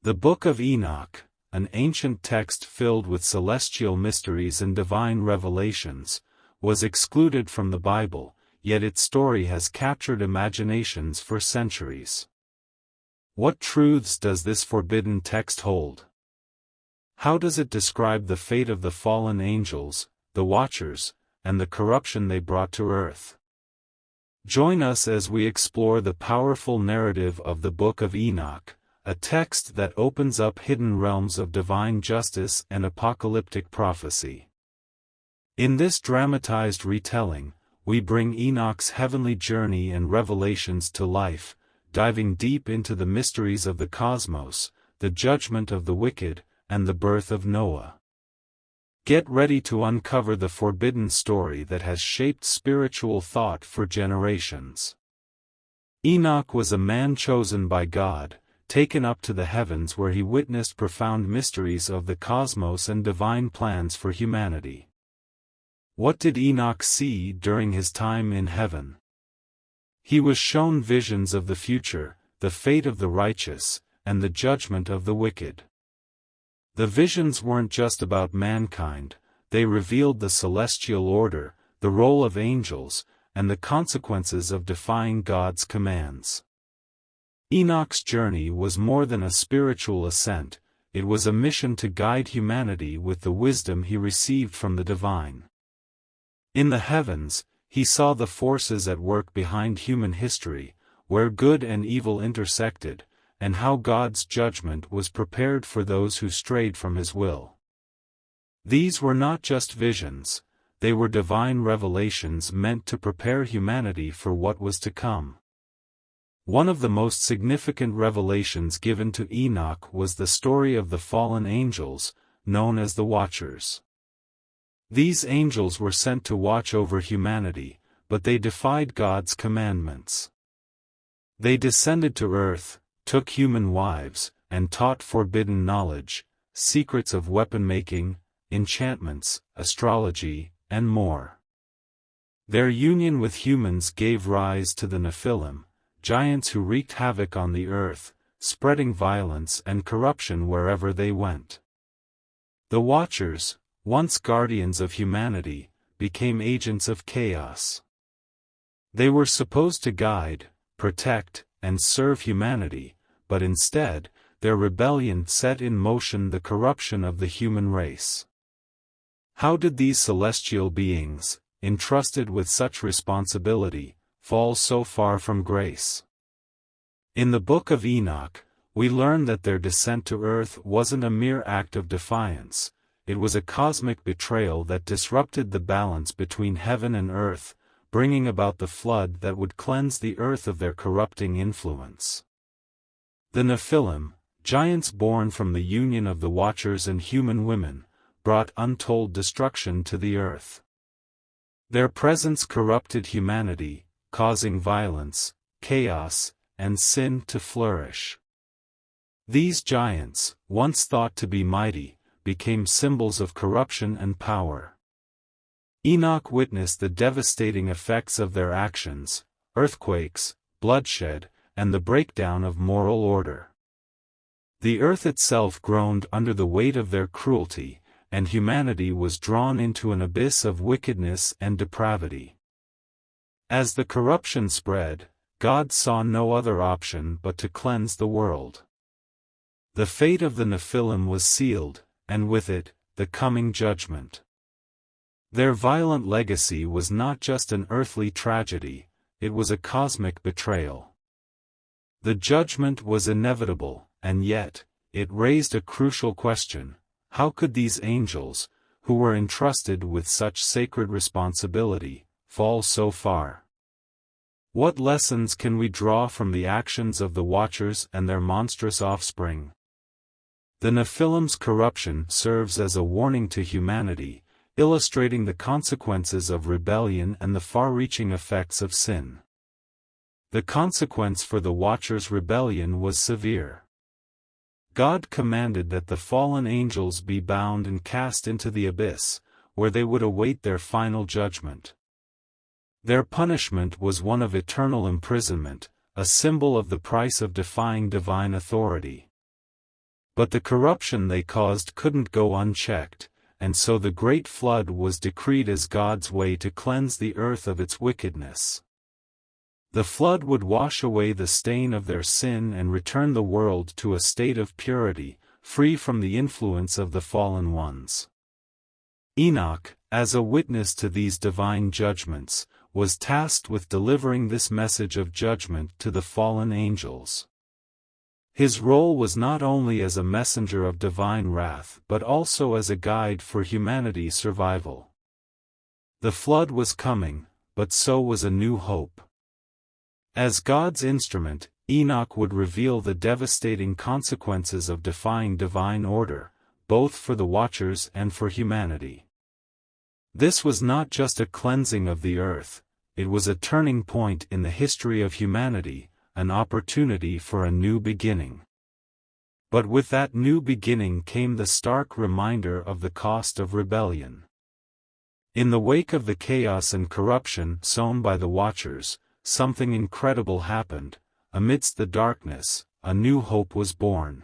The Book of Enoch, an ancient text filled with celestial mysteries and divine revelations, was excluded from the Bible, yet its story has captured imaginations for centuries. What truths does this forbidden text hold? How does it describe the fate of the fallen angels, the Watchers, and the corruption they brought to earth? Join us as we explore the powerful narrative of the Book of Enoch, a text that opens up hidden realms of divine justice and apocalyptic prophecy. In this dramatized retelling, we bring Enoch's heavenly journey and revelations to life, diving deep into the mysteries of the cosmos, the judgment of the wicked, and the birth of Noah. Get ready to uncover the forbidden story that has shaped spiritual thought for generations. Enoch was a man chosen by God, taken up to the heavens where he witnessed profound mysteries of the cosmos and divine plans for humanity. What did Enoch see during his time in heaven? He was shown visions of the future, the fate of the righteous, and the judgment of the wicked. The visions weren't just about mankind, they revealed the celestial order, the role of angels, and the consequences of defying God's commands. Enoch's journey was more than a spiritual ascent, it was a mission to guide humanity with the wisdom he received from the divine. In the heavens, he saw the forces at work behind human history, where good and evil intersected, and how God's judgment was prepared for those who strayed from his will. These were not just visions, they were divine revelations meant to prepare humanity for what was to come. One of the most significant revelations given to Enoch was the story of the fallen angels, known as the Watchers. These angels were sent to watch over humanity, but they defied God's commandments. They descended to earth, took human wives, and taught forbidden knowledge, secrets of weapon-making, enchantments, astrology, and more. Their union with humans gave rise to the Nephilim, giants who wreaked havoc on the earth, spreading violence and corruption wherever they went. The Watchers, once guardians of humanity, became agents of chaos. They were supposed to guide, protect, and serve humanity, but instead, their rebellion set in motion the corruption of the human race. How did these celestial beings, entrusted with such responsibility, fall so far from grace? In the Book of Enoch, we learn that their descent to earth wasn't a mere act of defiance, it was a cosmic betrayal that disrupted the balance between heaven and earth, bringing about the flood that would cleanse the earth of their corrupting influence. The Nephilim, giants born from the union of the Watchers and human women, brought untold destruction to the earth. Their presence corrupted humanity, causing violence, chaos, and sin to flourish. These giants, once thought to be mighty, became symbols of corruption and power. Enoch witnessed the devastating effects of their actions, earthquakes, bloodshed, and the breakdown of moral order. The earth itself groaned under the weight of their cruelty, and humanity was drawn into an abyss of wickedness and depravity. As the corruption spread, God saw no other option but to cleanse the world. The fate of the Nephilim was sealed, and with it, the coming judgment. Their violent legacy was not just an earthly tragedy, it was a cosmic betrayal. The judgment was inevitable, and yet, it raised a crucial question: how could these angels, who were entrusted with such sacred responsibility, fall so far? What lessons can we draw from the actions of the Watchers and their monstrous offspring? The Nephilim's corruption serves as a warning to humanity, illustrating the consequences of rebellion and the far-reaching effects of sin. The consequence for the Watchers' rebellion was severe. God commanded that the fallen angels be bound and cast into the abyss, where they would await their final judgment. Their punishment was one of eternal imprisonment, a symbol of the price of defying divine authority. But the corruption they caused couldn't go unchecked, and so the great flood was decreed as God's way to cleanse the earth of its wickedness. The flood would wash away the stain of their sin and return the world to a state of purity, free from the influence of the fallen ones. Enoch, as a witness to these divine judgments, was tasked with delivering this message of judgment to the fallen angels. His role was not only as a messenger of divine wrath but also as a guide for humanity's survival. The flood was coming, but so was a new hope. As God's instrument, Enoch would reveal the devastating consequences of defying divine order, both for the watchers and for humanity. This was not just a cleansing of the earth, it was a turning point in the history of humanity, an opportunity for a new beginning. But with that new beginning came the stark reminder of the cost of rebellion. In the wake of the chaos and corruption sown by the watchers, something incredible happened. Amidst the darkness, a new hope was born.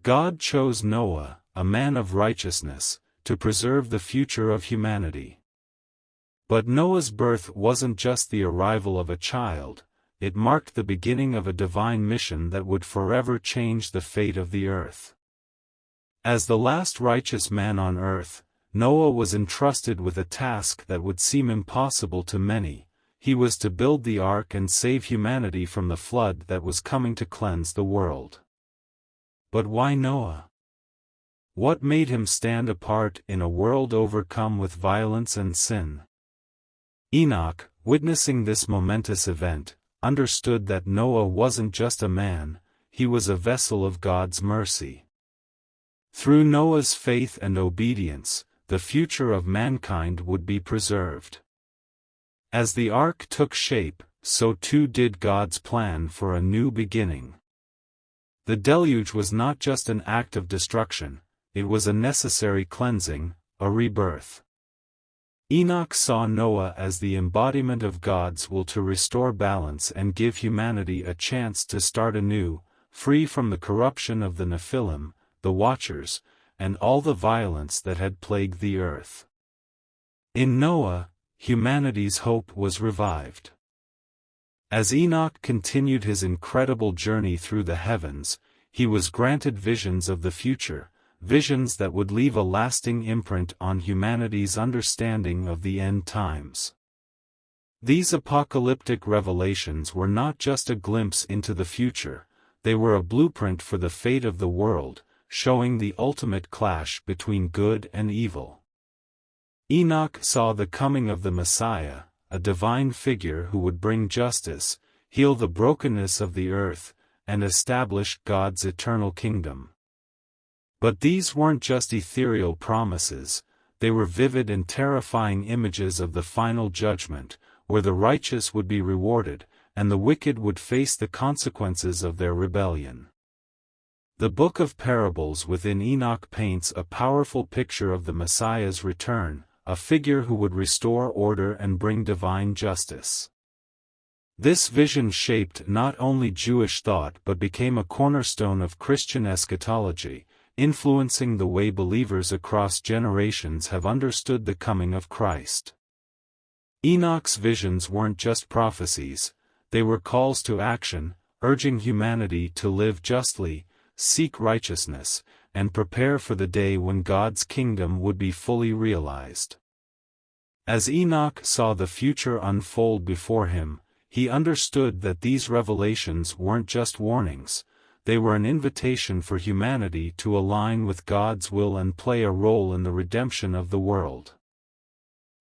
God chose Noah, a man of righteousness, to preserve the future of humanity. But Noah's birth wasn't just the arrival of a child, it marked the beginning of a divine mission that would forever change the fate of the earth. As the last righteous man on earth, Noah was entrusted with a task that would seem impossible to many. He was to build the ark and save humanity from the flood that was coming to cleanse the world. But why Noah? What made him stand apart in a world overcome with violence and sin? Enoch, witnessing this momentous event, understood that Noah wasn't just a man, he was a vessel of God's mercy. Through Noah's faith and obedience, the future of mankind would be preserved. As the ark took shape, so too did God's plan for a new beginning. The deluge was not just an act of destruction, it was a necessary cleansing, a rebirth. Enoch saw Noah as the embodiment of God's will to restore balance and give humanity a chance to start anew, free from the corruption of the Nephilim, the Watchers, and all the violence that had plagued the earth. In Noah, humanity's hope was revived. As Enoch continued his incredible journey through the heavens, he was granted visions of the future, visions that would leave a lasting imprint on humanity's understanding of the end times. These apocalyptic revelations were not just a glimpse into the future, they were a blueprint for the fate of the world, showing the ultimate clash between good and evil. Enoch saw the coming of the Messiah, a divine figure who would bring justice, heal the brokenness of the earth, and establish God's eternal kingdom. But these weren't just ethereal promises, they were vivid and terrifying images of the final judgment, where the righteous would be rewarded, and the wicked would face the consequences of their rebellion. The Book of Parables within Enoch paints a powerful picture of the Messiah's return, a figure who would restore order and bring divine justice. This vision shaped not only Jewish thought but became a cornerstone of Christian eschatology, influencing the way believers across generations have understood the coming of Christ. Enoch's visions weren't just prophecies, they were calls to action, urging humanity to live justly, seek righteousness, and prepare for the day when God's kingdom would be fully realized. As Enoch saw the future unfold before him, he understood that these revelations weren't just warnings, they were an invitation for humanity to align with God's will and play a role in the redemption of the world.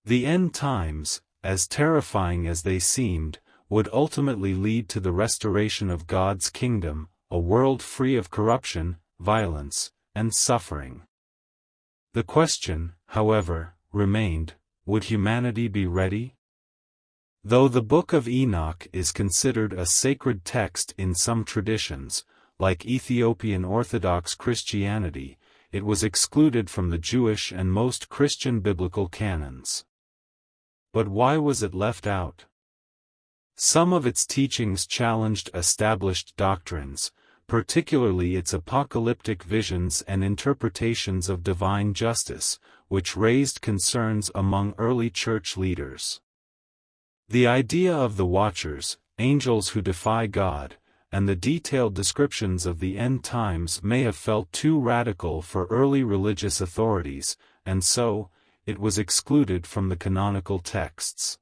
The end times, as terrifying as they seemed, would ultimately lead to the restoration of God's kingdom, a world free of corruption, violence, and suffering. The question, however, remained, would humanity be ready? Though the Book of Enoch is considered a sacred text in some traditions, like Ethiopian Orthodox Christianity, it was excluded from the Jewish and most Christian biblical canons. But why was it left out? Some of its teachings challenged established doctrines, particularly its apocalyptic visions and interpretations of divine justice, which raised concerns among early church leaders. The idea of the Watchers, angels who defy God, and the detailed descriptions of the end times may have felt too radical for early religious authorities, and so, it was excluded from the canonical texts.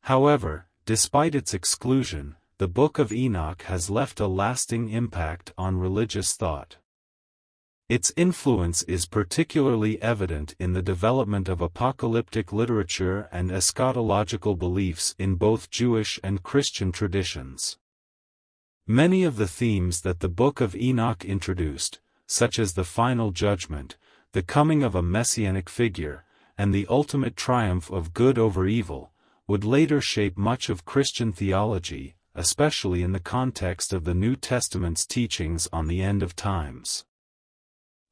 However, despite its exclusion, the Book of Enoch has left a lasting impact on religious thought. Its influence is particularly evident in the development of apocalyptic literature and eschatological beliefs in both Jewish and Christian traditions. Many of the themes that the Book of Enoch introduced, such as the final judgment, the coming of a messianic figure, and the ultimate triumph of good over evil, would later shape much of Christian theology, especially in the context of the New Testament's teachings on the end of times.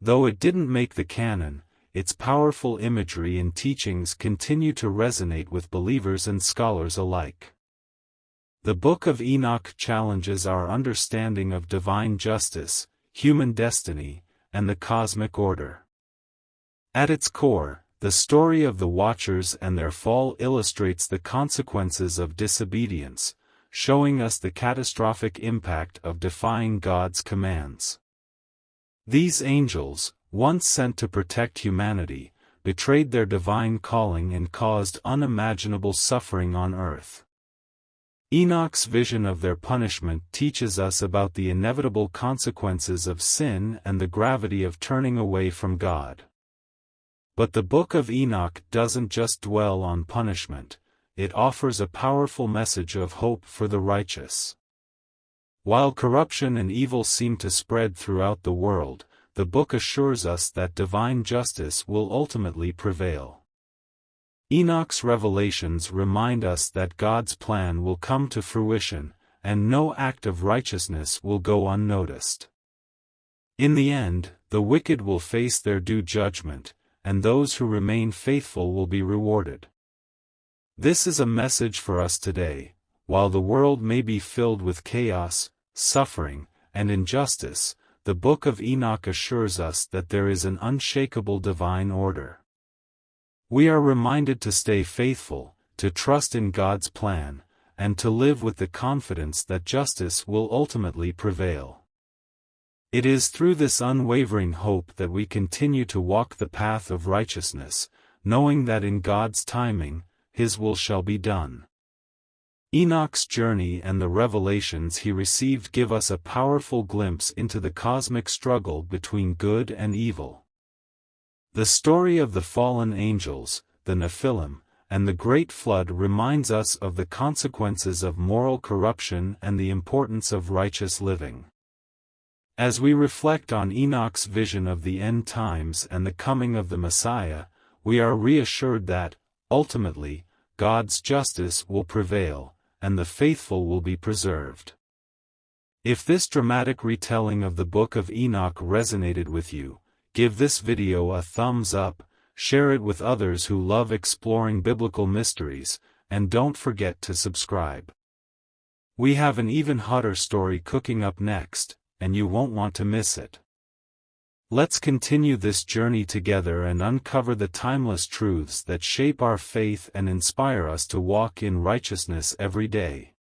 Though it didn't make the canon, its powerful imagery and teachings continue to resonate with believers and scholars alike. The Book of Enoch challenges our understanding of divine justice, human destiny, and the cosmic order. At its core, the story of the Watchers and their fall illustrates the consequences of disobedience, showing us the catastrophic impact of defying God's commands. These angels, once sent to protect humanity, betrayed their divine calling and caused unimaginable suffering on earth. Enoch's vision of their punishment teaches us about the inevitable consequences of sin and the gravity of turning away from God. But the Book of Enoch doesn't just dwell on punishment, it offers a powerful message of hope for the righteous. While corruption and evil seem to spread throughout the world, the book assures us that divine justice will ultimately prevail. Enoch's revelations remind us that God's plan will come to fruition, and no act of righteousness will go unnoticed. In the end, the wicked will face their due judgment, and those who remain faithful will be rewarded. This is a message for us today. While the world may be filled with chaos, suffering, and injustice, the Book of Enoch assures us that there is an unshakable divine order. We are reminded to stay faithful, to trust in God's plan, and to live with the confidence that justice will ultimately prevail. It is through this unwavering hope that we continue to walk the path of righteousness, knowing that in God's timing, His will shall be done. Enoch's journey and the revelations he received give us a powerful glimpse into the cosmic struggle between good and evil. The story of the fallen angels, the Nephilim, and the Great Flood reminds us of the consequences of moral corruption and the importance of righteous living. As we reflect on Enoch's vision of the end times and the coming of the Messiah, we are reassured that, ultimately, God's justice will prevail, and the faithful will be preserved. If this dramatic retelling of the Book of Enoch resonated with you, give this video a thumbs up, share it with others who love exploring biblical mysteries, and don't forget to subscribe. We have an even hotter story cooking up next, and you won't want to miss it. Let's continue this journey together and uncover the timeless truths that shape our faith and inspire us to walk in righteousness every day.